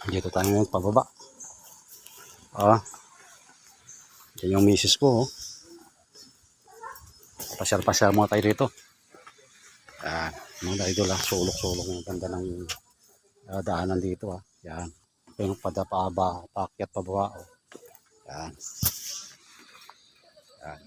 Dito tayo ngayon pababa. Yan yung misis ko. Pasyal-pasyal muna tayo dito. Mga idol sulok-sulok yung ganda ng daanan dito. Yan. Ito yung padapa, paakyat pababa. Yan. Yan.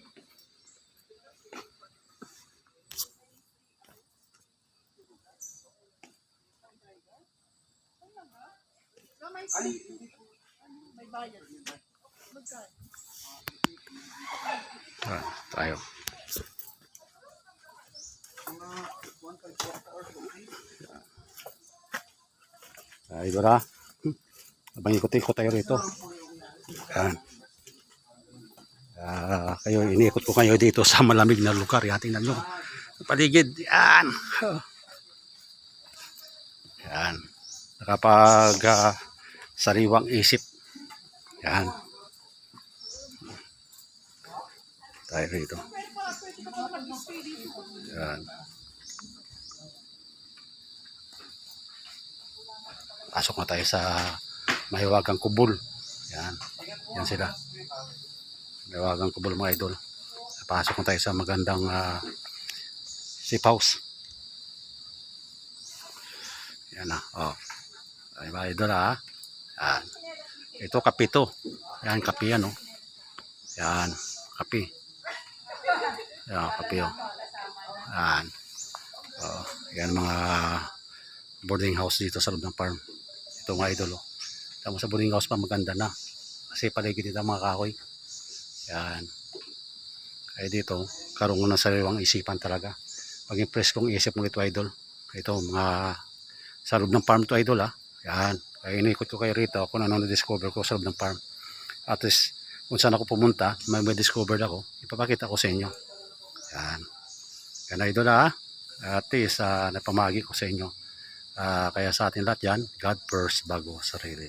May bayad. Tayo. Idol abang ikot-ikot tayo rito. Yan. Kayo, iniikot ko kayo dito sa malamig na lugar. Yan, tingnan nyo. Paligid. Yan. Yan. Nakapag sariwang isip. Yan. Tayo rito. Yan. Pasok na tayo sa Mahiwagang Kubol. Yan. Yan sila. Mahiwagang Kubol mga idol. Pasok na tayo sa magandang safe house. Yan ay mga idol Yan. Ito kape to. Yan kape yan Yan kape. Yan kape Yan. Yan mga boarding house dito sa loob ng farm. Ito mga idol Tama sa boarding house pa maganda na. Kasi paligid dito mga kahoy. Yan. Kaya dito karoon ng sariwang isipan talaga. Pag impress kong isip mo ito idol. Ito mga sa loob ng farm to idol Yan. Kaya inikot ko kayo rito kung ano na-discover ko sa loob ng farm. At least kung saan ako pumunta, may discover ako, ipapakita ko sa inyo. Yan. Yan idol At least napamagi ko sa inyo. Kaya sa atin lahat yan, God first bago sarili.